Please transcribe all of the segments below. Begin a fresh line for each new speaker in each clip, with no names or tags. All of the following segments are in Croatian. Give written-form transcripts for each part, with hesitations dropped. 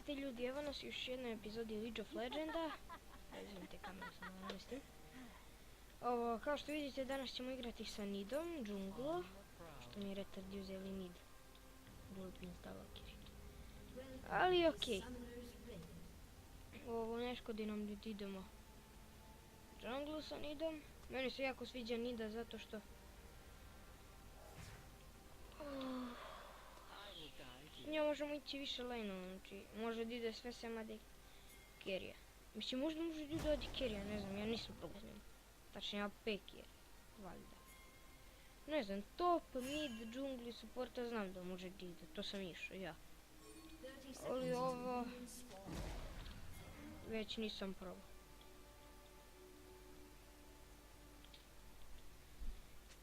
Zdraste ljudi, evo nas u još jednoj epizodi League of Legenda. Izvimite kameru sam da namestim. Ovo, kao što vidite, danas ćemo igrati sa Nidom, džunglo. Što mi je retardi uzeli Nid. Glupi instalokeri. Ali okej. Ovo ne škodi nam da idemo džunglu sa Nidom. Meni se jako sviđa Nida zato što... S njom možemo ići više lane-om, znači može da ide sve sama da kerija. Mislim, možda može da ide od kerija, ne znam, ja nisam probao s njom. Tačnije AP kerija, valjda. Ne znam, top, mid, džungli, supporta znam da može da ide, to sam išao, ja. Ali ovo... već nisam probao.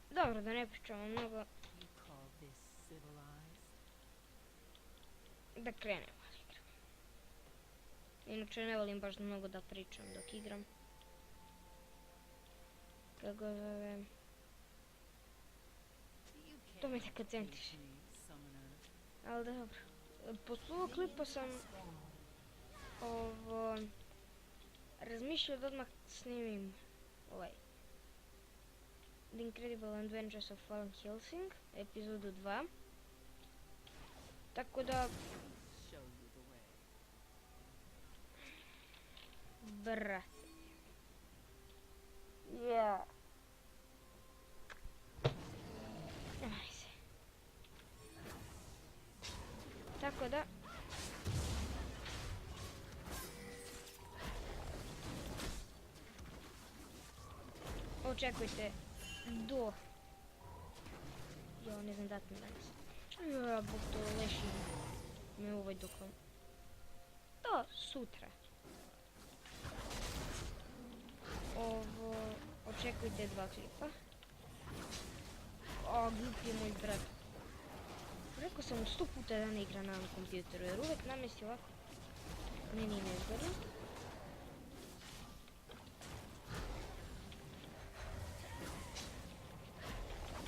Dobro, da ne pričamo mnogo. Da krenemo da igram. Inače ne volim baš mnogo da pričam dok igram. Kako zovem... To me tako centriše. Ali dobro. Posle ovog klipa sam... razmišljao da odmah snimim ovaj... The Incredible Adventures of Van Helsing, epizodu 2. Tako da... Brate. Ja. Ajde. Tako da... Očekujte do... Ja ne znam dat mi danas. Ja, bog to leši me ovaj duhom. Do sutra. Ovo... Očekujte 2 klipa. O, glup je moj brat. Rekao sam mu 100 puta da ne igra na ovom kompjuteru, jer uvek namesti ovako. Meni ne izgleda.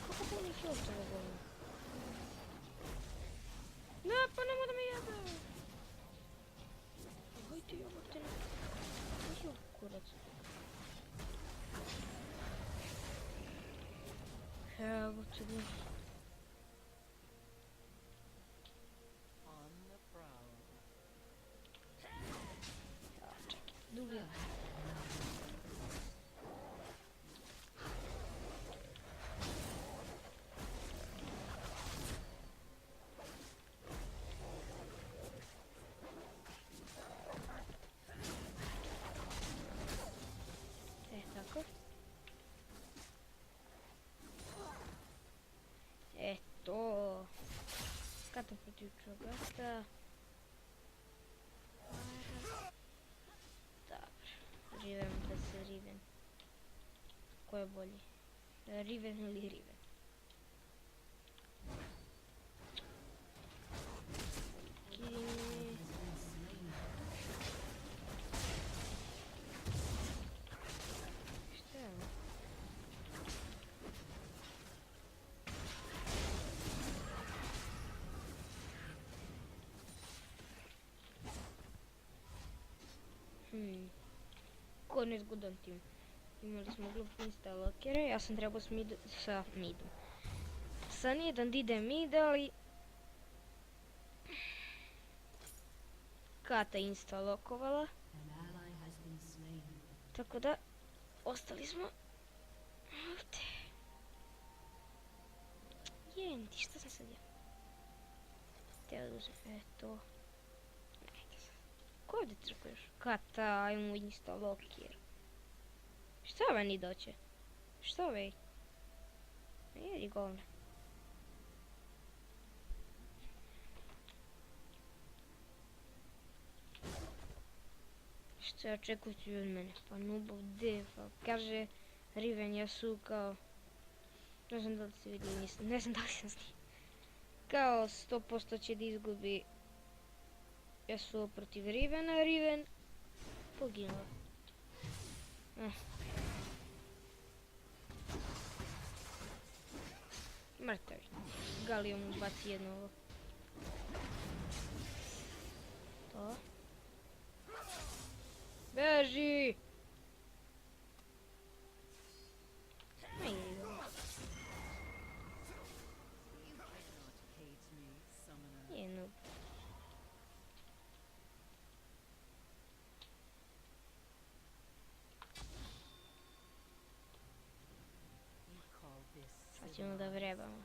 Kako pa mi kill s ovog ovog? Ne, pa nemoj da me jebe! Hajde jebate na... Jel kurac? Evo te gledaj. Čekaj, dugi. Tako. Eto. Kata protiv čogata. Dobro. Riven vs Riven. Ko je bolji? Riven ili Riven? Šta je ovo? Ko nezgodan tim. Imali smo glup instalokere, ja sam trebao sa midom. Sa Nidom da ide mid, ali... Kata instalokovala. Tako da, ostali smo ovdje. Jenti, šta sam sad ja? Htjela da uzem, eto. Ko ovdje trkuješ? Kata, ajmo instalokir. Šta ovaj ni doće? Šta ovaj? Jedi govna. Šta očekujete od mene? Pa nubov defa. Kaže Riven, ja su kao... Ne znam da li ste vidjeli, nisam. Ne znam da li sam s njim. Kao 100% će da izgubi Yasuo protiv Rivena, Riven poginuo. Mrtav. Galio mu baci jedno ovo. To. Beži! Ma jebi ga. Je noob. Sad ćemo da vrebamo.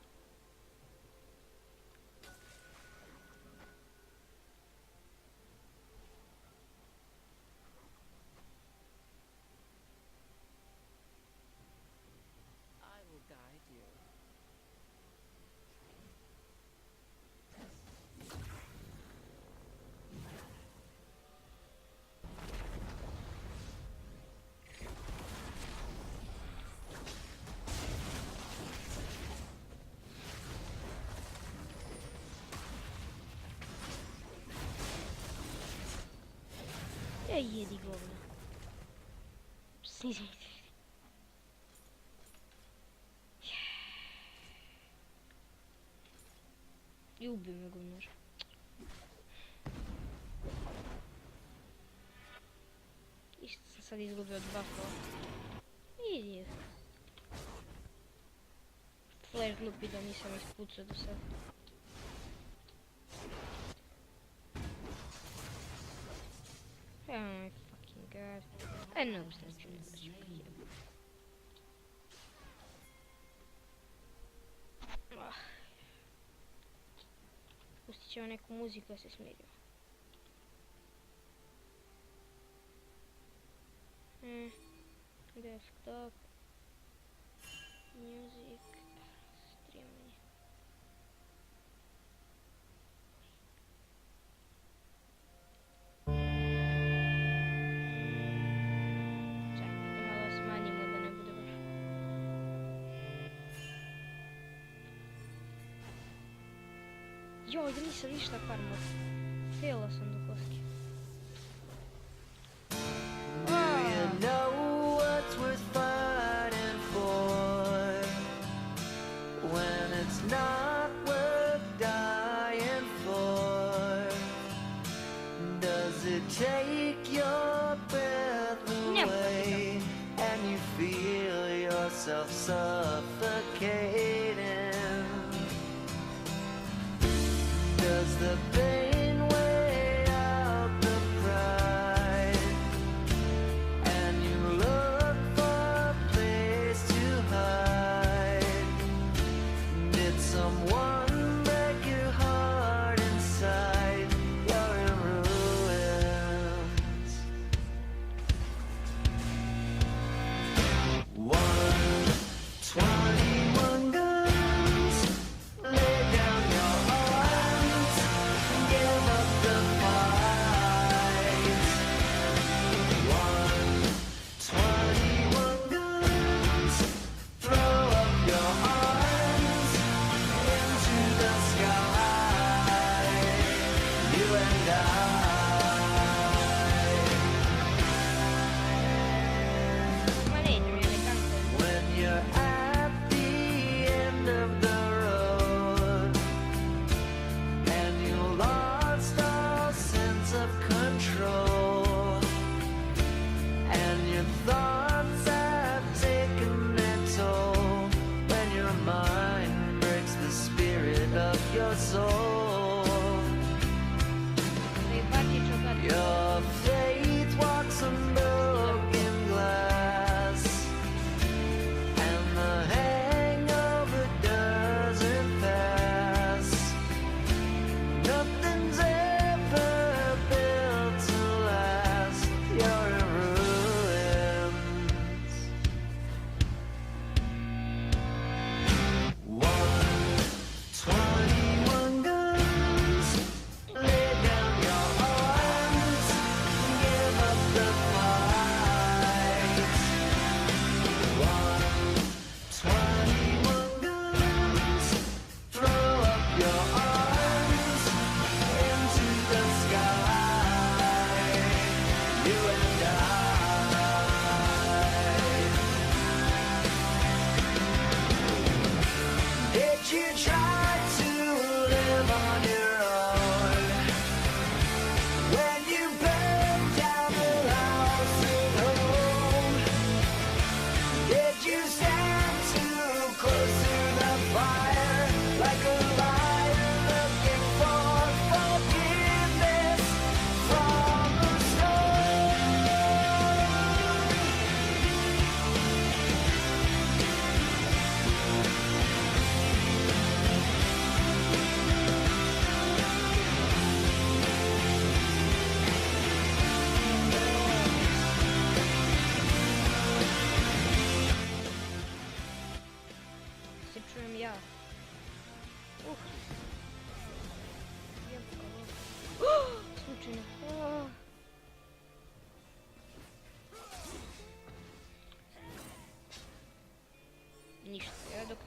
Jedi govna. Snizite. I ubio me govnar. Isto sam sad izgubio od buffova. Idi. Flash glupi da nisam ispucao do sad. Oh my fucking god. I know znači ne baš pojebam. Pustit ćemo neku muziku da se smirimo. Desktop. Music. Streamanje. Joj, da nisam ništa farmao. Faila sam do koske.
Take your breath away and you feel yourself suffocating. Does the pain weigh out the pride and you look for a place to hide? Did someone break your heart inside? You're in ruins. 121 guns, lay down your arms.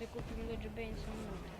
sve kupim do džabein sam unutra.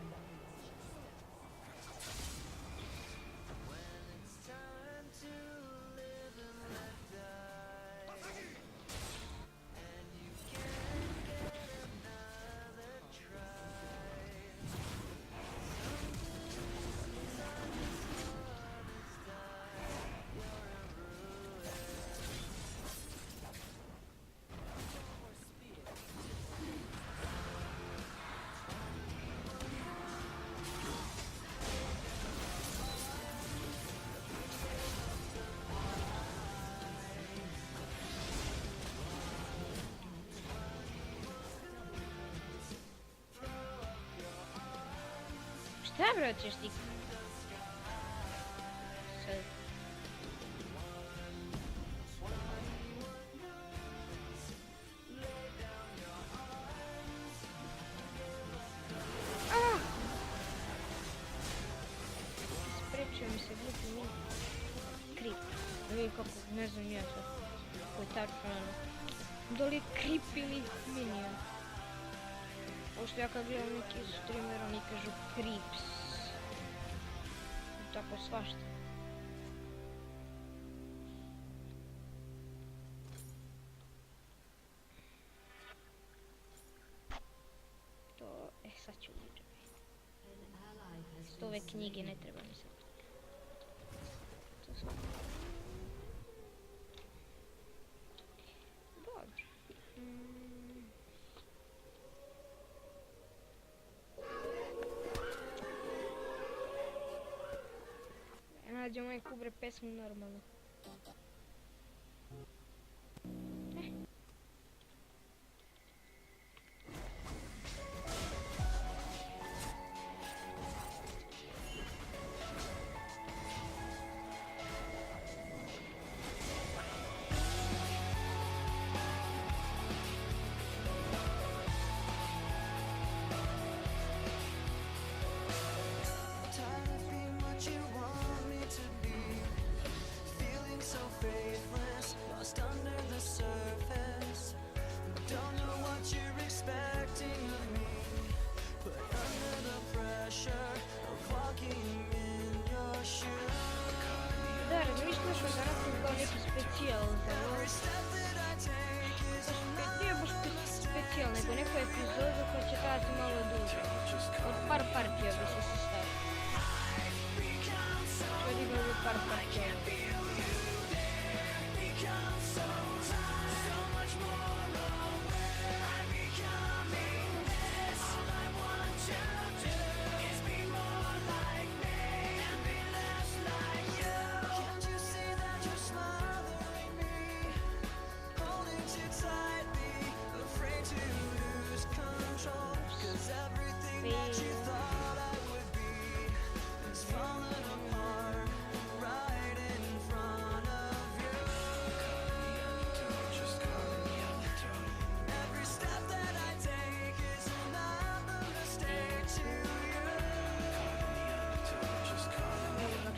Šta bre hoćeš ti? Sad. Sprečio mi se glupi min. Krip. Vidi kako, ne znam ja sad. Koji tačno ono. Da li je krip ili minion? Pošto ja kad gledam neki streamer, oni kažu creeps. I tako svašta. To, sad ću liđati. Ove knjige ne treba mi sad. To sam. Dobro. Nađemo i kubre pesmu normalno. Specijal za ovo. Nije baš specijal, nego neku epizodu koja će trajati malo duže. Od par partija bi se sastavio. Što je bilo par partija.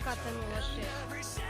Kata 06.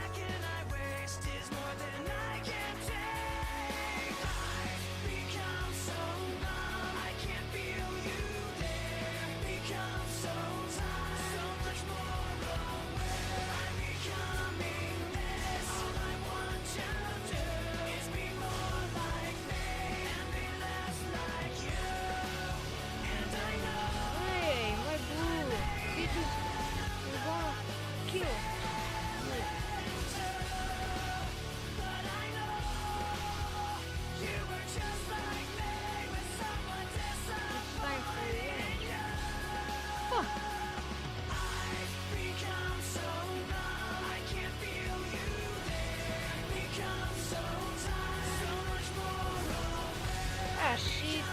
Shit.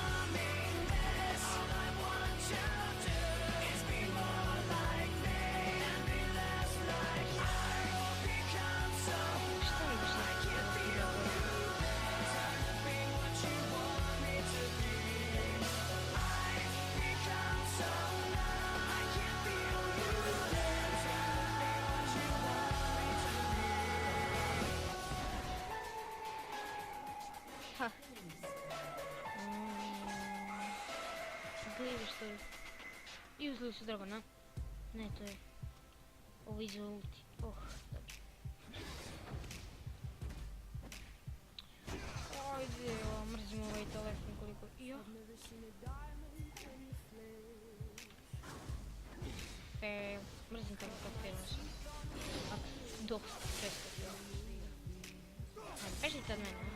ili što je? I uzeli su dragona. Ne, to je... Ovo iz ulti. Oh, dobro. Ajde, mrzim ovaj telefon koliko... Jo. Mrzim tako kad filmaš. Dosta često filmaš. Ajde, bežite od mene.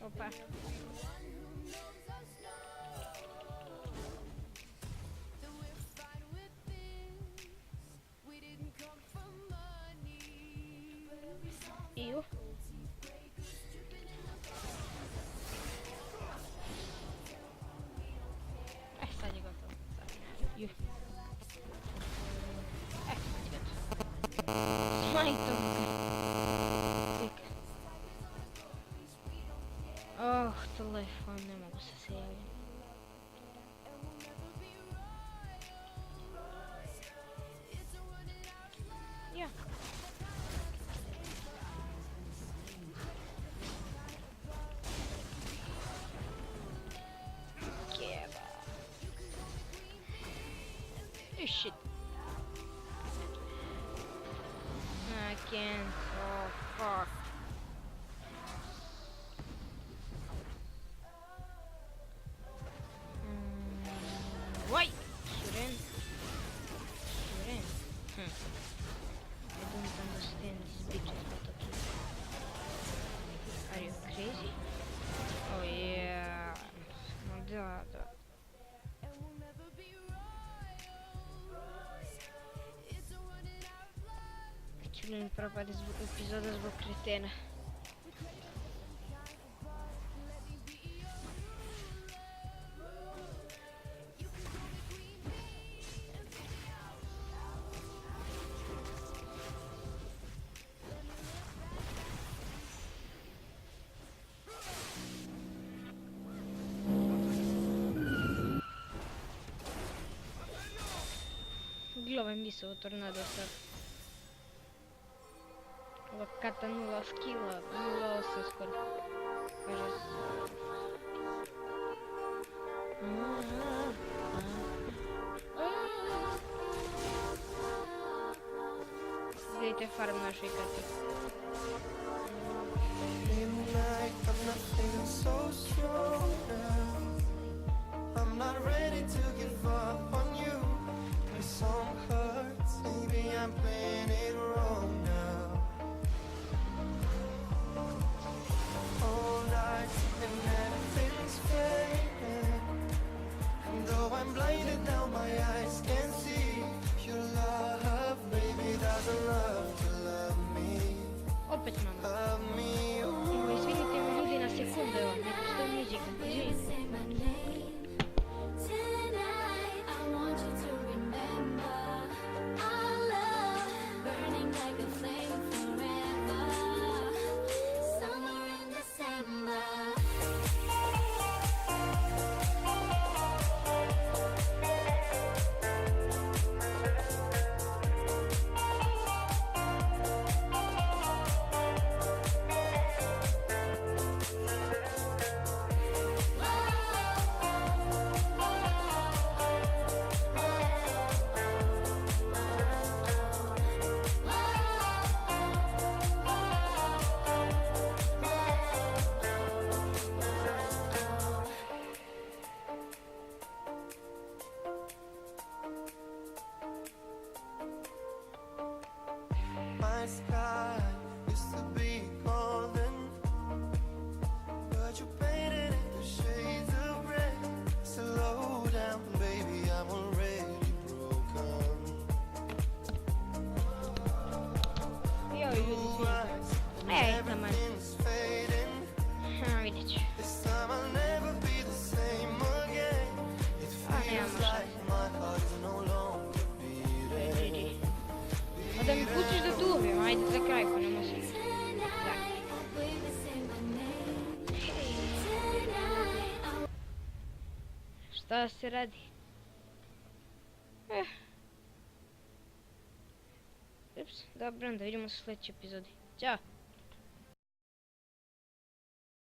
Opa. Iju. Sad je gotovo. Ju. Sad je gotovo. Smajtom. Oh, telefon, ne mogu se javiti. Ja. Kjeba. Oh shit. I can't. Oh fuck. Why? Shouldn't. I don't understand these bitches not okay. Are you crazy? Oh yeah. Да. Ću li mi propade epizoda zbog kretena. Glava mi se u tornado sad. Ova kata 0 skilla, 0,8 skoro. Kaže Gledajte farm našoj kati.
I'm not feeling so strong now. I'm not ready to give up on you. My song hurts, maybe I'm playing it wrong now. All night and everything's fading. And though I'm blinded now, my eyes can see your love, baby, doesn't love to love me.
Opet mama.
Love me,
Evo, izvinite mi ljudi na sekundu, evo, ne postoji muzika. Izvinite.
my sky used to be golden, but you painted it the shades of gray. Slow down, baby, I'm already broken.
Ja ljudi svi. Ej, taman.
Everything's fading.
Vidjet ću.
This time I'll never be the same again. It feels
nemamo
like my heart is no longer beating.
A da mi pustiš da duvijem, ajde za kraj pa ne može. Šta se radi? Ups, dobro, onda vidimo se u sljedećoj epizodi. Ćao!